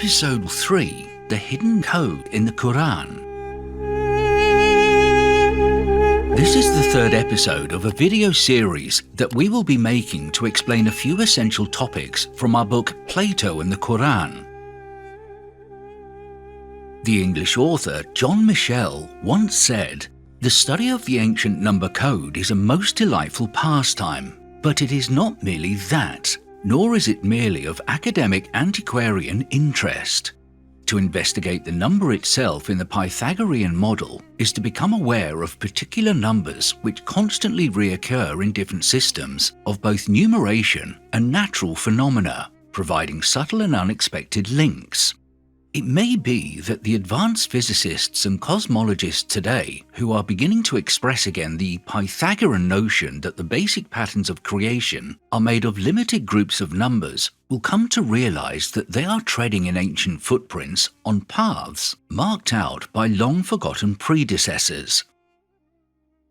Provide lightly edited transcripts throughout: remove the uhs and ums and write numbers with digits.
Episode 3, The Hidden Code in the Qur'an. This is the third episode of a video series that we will be making to explain a few essential topics from our book Plato and the Qur'an. The English author John Michel once said, "The study of the ancient number code is a most delightful pastime, but it is not merely that, nor is it merely of academic antiquarian interest. To investigate the number itself in the Pythagorean model is to become aware of particular numbers which constantly reoccur in different systems of both numeration and natural phenomena, providing subtle and unexpected links. It may be that the advanced physicists and cosmologists today, who are beginning to express again the Pythagorean notion that the basic patterns of creation are made of limited groups of numbers, will come to realize that they are treading in ancient footprints on paths marked out by long-forgotten predecessors."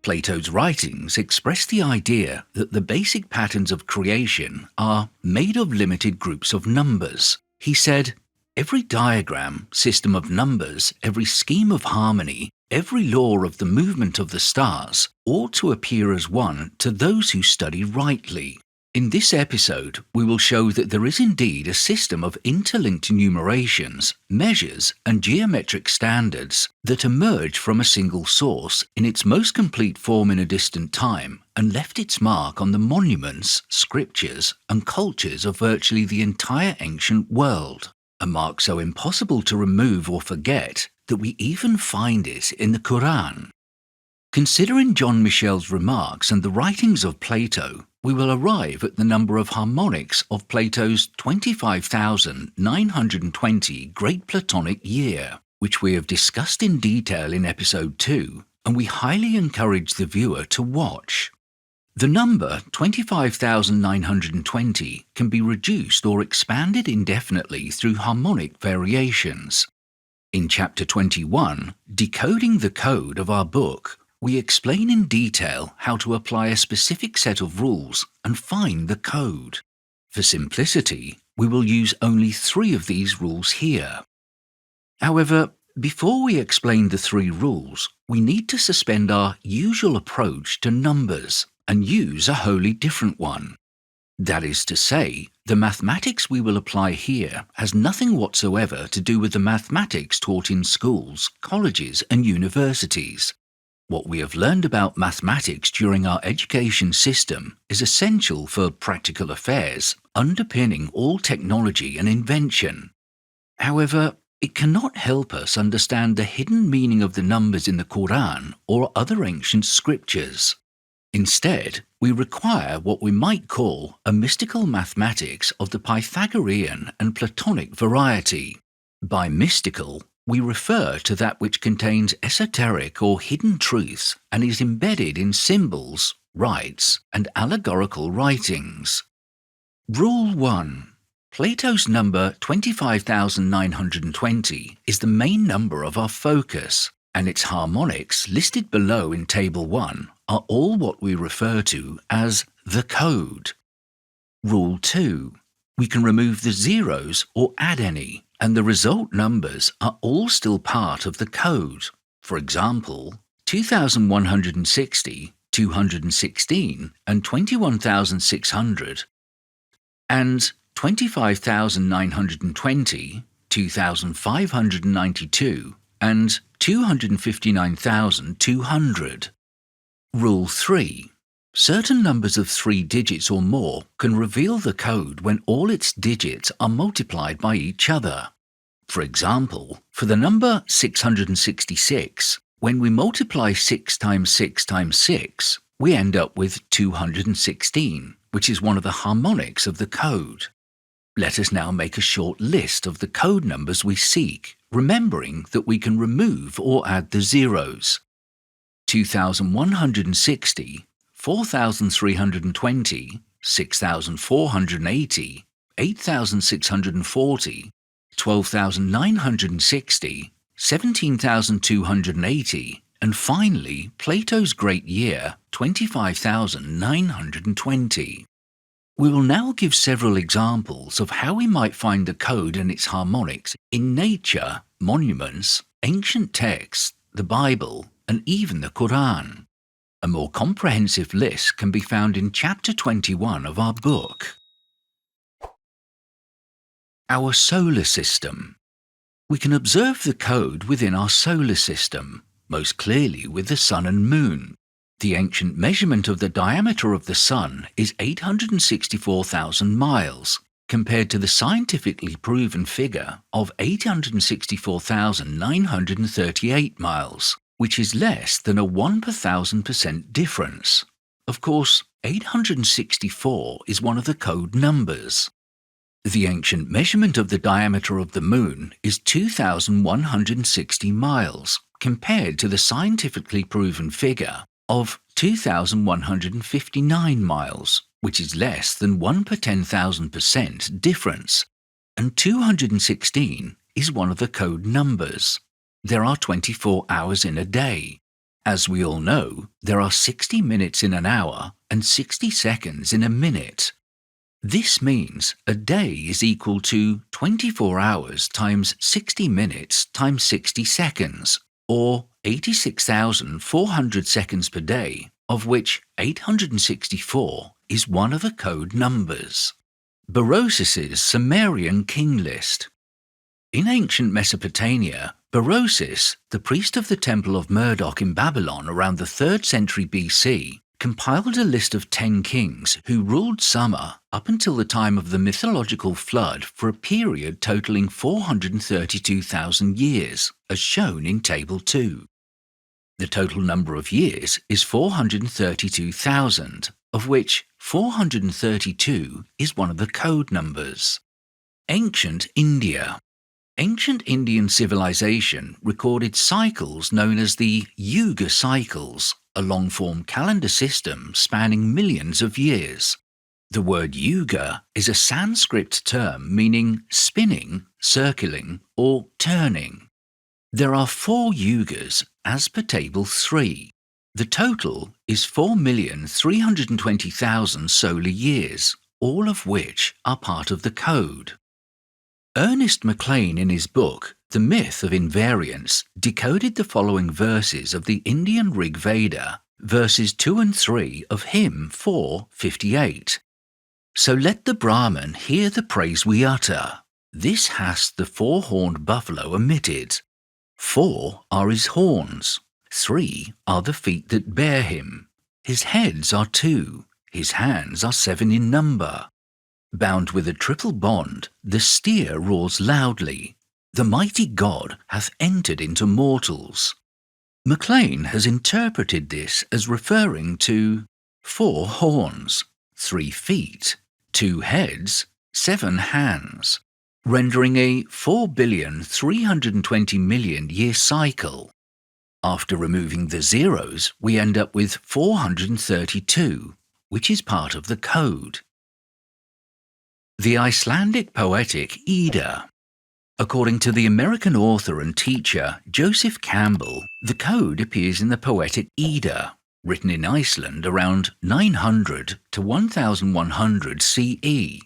Plato's writings express the idea that the basic patterns of creation are made of limited groups of numbers. He said, "Every diagram, system of numbers, every scheme of harmony, every law of the movement of the stars ought to appear as one to those who study rightly." In this episode, we will show that there is indeed a system of interlinked enumerations, measures, and geometric standards that emerge from a single source in its most complete form in a distant time and left its mark on the monuments, scriptures, and cultures of virtually the entire ancient world. A mark so impossible to remove or forget that we even find it in the Qur'an. Considering John Michel's remarks and the writings of Plato, we will arrive at the number of harmonics of Plato's 25,920 Great Platonic Year, which we have discussed in detail in Episode 2, and we highly encourage the viewer to watch. The number 25,920 can be reduced or expanded indefinitely through harmonic variations. In Chapter 21, Decoding the Code of our book, we explain in detail how to apply a specific set of rules and find the code. For simplicity, we will use only 3 of these rules here. However, before we explain the 3 rules, we need to suspend our usual approach to numbers and use a wholly different one. That is to say, the mathematics we will apply here has nothing whatsoever to do with the mathematics taught in schools, colleges, and universities. What we have learned about mathematics during our education system is essential for practical affairs, underpinning all technology and invention. However, it cannot help us understand the hidden meaning of the numbers in the Qur'an or other ancient scriptures. Instead, we require what we might call a mystical mathematics of the Pythagorean and Platonic variety. By mystical, we refer to that which contains esoteric or hidden truths and is embedded in symbols, rites, and allegorical writings. Rule 1. Plato's number 25,920 is the main number of our focus, and its harmonics listed below in Table 1 are all what we refer to as the code. Rule 2. We can remove the zeros or add any, and the result numbers are all still part of the code. For example, 2,160, 216, and 21,600, and 25,920, 2,592, and 259,200. Rule 3. Certain numbers of 3 digits or more can reveal the code when all its digits are multiplied by each other. For example, for the number 666, when we multiply 6 times 6 times 6, we end up with 216, which is one of the harmonics of the code. Let us now make a short list of the code numbers we seek, remembering that we can remove or add the zeros. 2,160, 4,320, 6,480, 8,640, 12,960, 17,280, and finally Plato's great year, 25,920. We will now give several examples of how we might find the code and its harmonics in nature, monuments, ancient texts, the Bible, and even the Qur'an. A more comprehensive list can be found in Chapter 21 of our book. Our solar system. We can observe the code within our solar system, most clearly with the Sun and Moon. The ancient measurement of the diameter of the Sun is 864,000 miles, compared to the scientifically proven figure of 864,938 miles, which is less than a 1 per 1,000% difference. Of course, 864 is one of the code numbers. The ancient measurement of the diameter of the Moon is 2,160 miles, compared to the scientifically proven figure of 2,159 miles, which is less than 1 per 10,000% difference, and 216 is one of the code numbers. There are 24 hours in a day. As we all know, there are 60 minutes in an hour and 60 seconds in a minute. This means a day is equal to 24 hours times 60 minutes times 60 seconds, or 86,400 seconds per day, of which 864 is one of the code numbers. Berossus's Sumerian king list. In ancient Mesopotamia, Berossus, the priest of the Temple of Marduk in Babylon around the 3rd century BC, compiled a list of 10 kings who ruled Sumer up until the time of the mythological flood for a period totaling 432,000 years, as shown in Table 2. The total number of years is 432,000, of which 432 is one of the code numbers. Ancient India. Ancient Indian civilization recorded cycles known as the Yuga cycles, a long-form calendar system spanning millions of years. The word yuga is a Sanskrit term meaning spinning, circling, or turning. There are 4 yugas as per Table 3. The total is 4,320,000 solar years, all of which are part of the code. Ernest Maclean, in his book The Myth of Invariance, decoded the following verses of the Indian Rig Veda, verses 2 and 3 of Hymn 4:58. So let the Brahman hear the praise we utter. This hath the 4-horned buffalo emitted. 4 are his horns, 3 are the feet that bear him. His heads are 2, his hands are 7 in number. Bound with a triple bond, the steer roars loudly. The mighty God hath entered into mortals. Maclean has interpreted this as referring to 4 horns, 3 feet, 2 heads, 7 hands, rendering a 4,320,000,000 year cycle. After removing the zeros, we end up with 432, which is part of the code. The Icelandic Poetic Edda. According to the American author and teacher Joseph Campbell, the code appears in the Poetic Edda, written in Iceland around 900 to 1100 CE.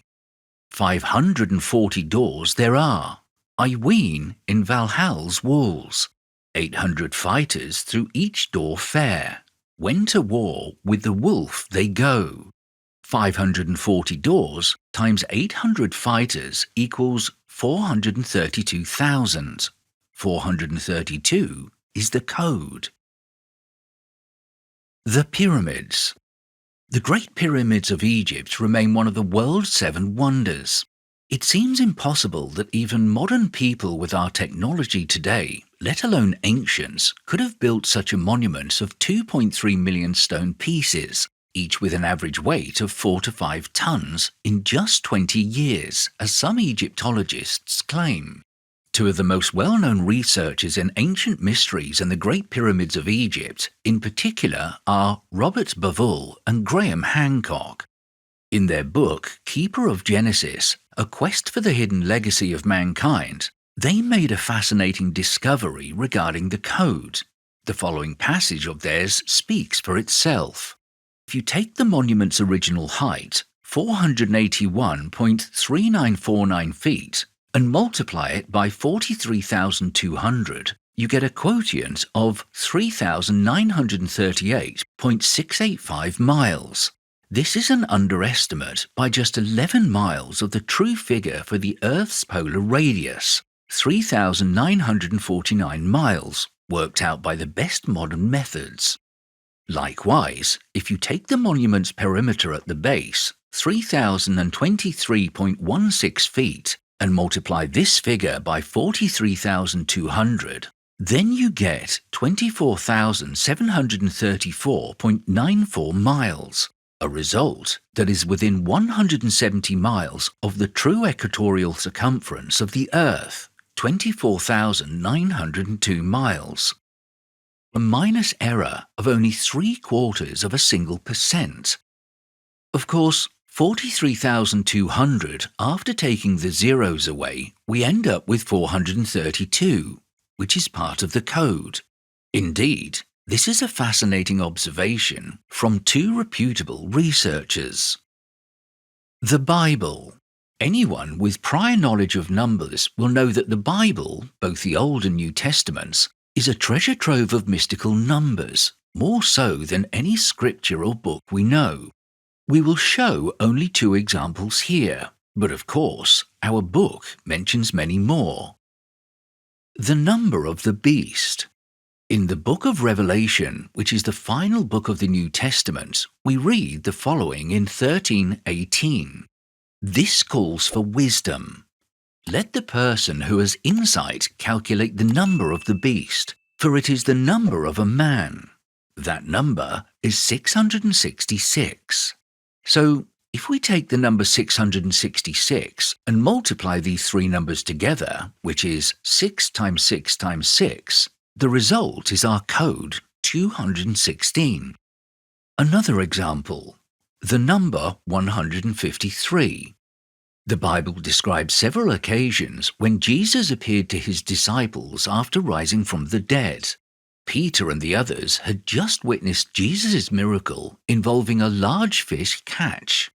540 doors there are, I ween, in Valhall's walls. 800 fighters through each door fare. When to war with the wolf they go. 540 doors times 800 fighters equals 432,000. 432 is the code. The Pyramids. The Great Pyramids of Egypt remain one of the world's 7 wonders. It seems impossible that even modern people with our technology today, let alone ancients, could have built such a monument of 2.3 million stone pieces, each with an average weight of 4 to 5 tons, in just 20 years, as some Egyptologists claim. 2 of the most well-known researchers in ancient mysteries and the Great Pyramids of Egypt, in particular, are Robert Bavul and Graham Hancock. In their book, Keeper of Genesis, A Quest for the Hidden Legacy of Mankind, they made a fascinating discovery regarding the code. The following passage of theirs speaks for itself. If you take the monument's original height, 481.3949 feet and multiply it by 43,200, you get a quotient of 3,938.685 miles. This is an underestimate by just 11 miles of the true figure for the Earth's polar radius, 3,949 miles, worked out by the best modern methods. Likewise, if you take the monument's perimeter at the base, 3,023.16 feet, and multiply this figure by 43,200, then you get 24,734.94 miles, a result that is within 170 miles of the true equatorial circumference of the Earth, 24,902 miles. A minus error of only 0.75%. Of course, 43,200, after taking the zeros away, we end up with 432, which is part of the code. Indeed, this is a fascinating observation from two reputable researchers. The Bible. Anyone with prior knowledge of numbers will know that the Bible, both the Old and New Testaments, is a treasure trove of mystical numbers, more so than any scripture or book we know. We will show only 2 examples here, but of course, our book mentions many more. The number of the beast. In the book of Revelation, which is the final book of the New Testament, we read the following in 13:18. This calls for wisdom. Let the person who has insight calculate the number of the beast, for it is the number of a man. That number is 666. So, if we take the number 666 and multiply these 3 numbers together, which is 6 times 6 times 6, the result is our code 216. Another example, the number 153. The Bible describes several occasions when Jesus appeared to his disciples after rising from the dead. Peter and the others had just witnessed Jesus' miracle involving a large fish catch.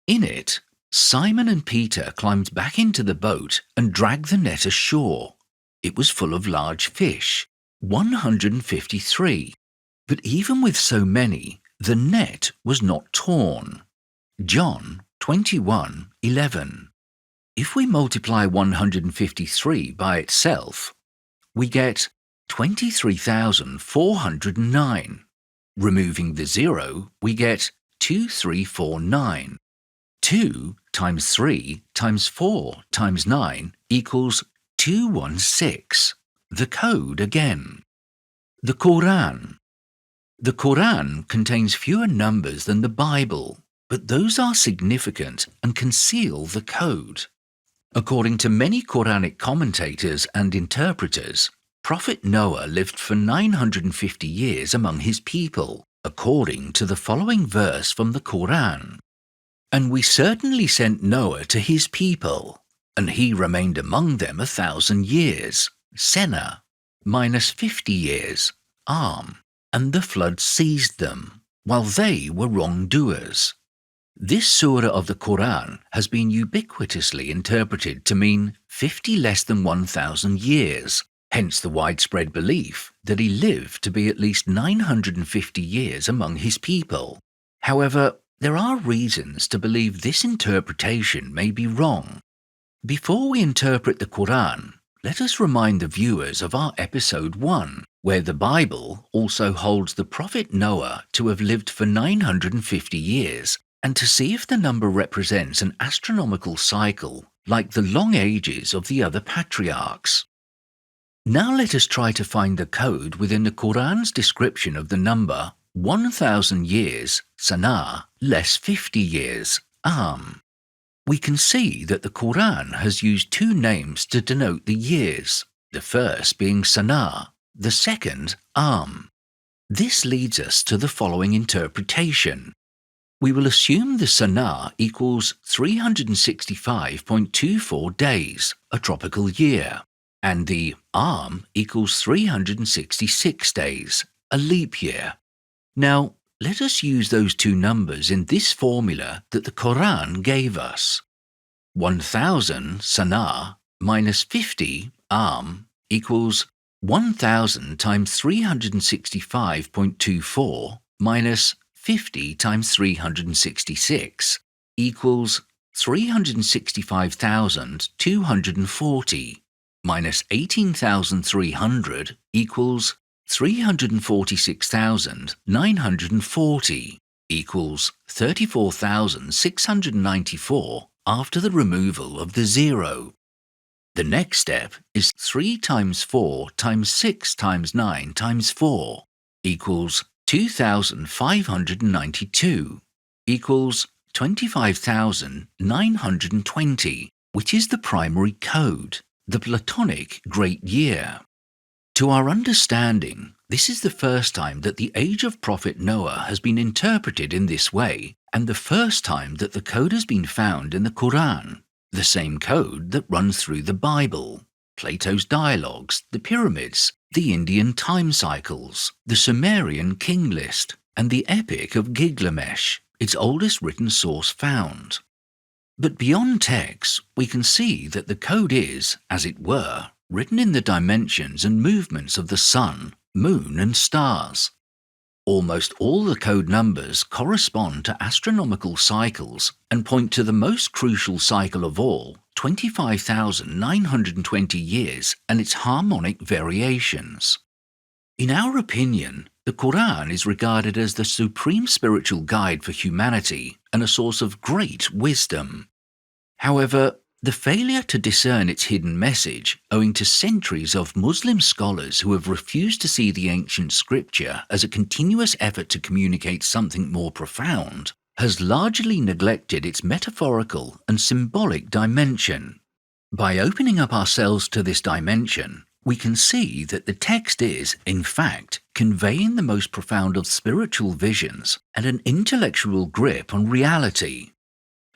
In it, Simon and Peter climbed back into the boat and dragged the net ashore. It was full of large fish, 153. But even with so many, the net was not torn. John 21:11. If we multiply 153 by itself, we get 23,409. Removing the 0, we get 2349. 2 times 3 times 4 times 9 equals 216. The code again. The Qur'an. The Qur'an contains fewer numbers than the Bible, but those are significant and conceal the code. According to many Quranic commentators and interpreters, Prophet Noah lived for 950 years among his people, according to the following verse from the Qur'an. And we certainly sent Noah to his people, and he remained among them 1,000 years, Senna, minus 50 years, and the flood seized them, while they were wrongdoers. This surah of the Qur'an has been ubiquitously interpreted to mean 50 less than 1,000 years, hence the widespread belief that he lived to be at least 950 years among his people. However, there are reasons to believe this interpretation may be wrong. Before we interpret the Qur'an, let us remind the viewers of our episode 1, where the Bible also holds the Prophet Noah to have lived for 950 years, and to see if the number represents an astronomical cycle like the long ages of the other patriarchs. Now let us try to find the code within the Qur'an's description of the number 1,000 years, Sana, less 50 years, We can see that the Qur'an has used 2 names to denote the years, the first being Sana, the second, This leads us to the following interpretation. We will assume the Sana equals 365.24 days, a tropical year, and the equals 366 days, a leap year. Now, let us use those two numbers in this formula that the Qur'an gave us. 1000 sana minus 50 equals 1000 times 365.24 minus 50 times 366 equals 365,240 minus 18,300 equals 346,940 equals 34,694 after the removal of the zero. The next step is 3 times 4 times 6 times 9 times 4 equals 2,592 equals 25,920, which is the primary code, the Platonic great year. To our understanding, this is the first time that the age of Prophet Noah has been interpreted in this way, and the first time that the code has been found in the Qur'an, the same code that runs through the Bible, Plato's dialogues, the pyramids, the Indian time cycles, the Sumerian king list, and the Epic of Gilgamesh, its oldest written source found. But beyond text, we can see that the code is, as it were, written in the dimensions and movements of the sun, moon, and stars. Almost all the code numbers correspond to astronomical cycles and point to the most crucial cycle of all, 25,920 years, and its harmonic variations. In our opinion, the Qur'an is regarded as the supreme spiritual guide for humanity and a source of great wisdom. However, the failure to discern its hidden message, owing to centuries of Muslim scholars who have refused to see the ancient scripture as a continuous effort to communicate something more profound, has largely neglected its metaphorical and symbolic dimension. By opening up ourselves to this dimension, we can see that the text is, in fact, conveying the most profound of spiritual visions and an intellectual grip on reality.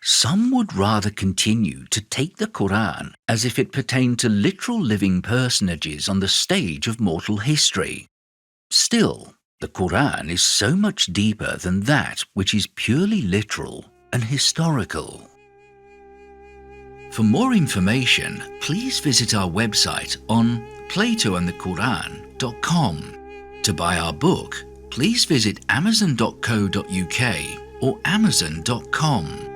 Some would rather continue to take the Qur'an as if it pertained to literal living personages on the stage of mortal history. Still, the Qur'an is so much deeper than that which is purely literal and historical. For more information, please visit our website on platoandthequran.com. To buy our book, please visit amazon.co.uk or amazon.com.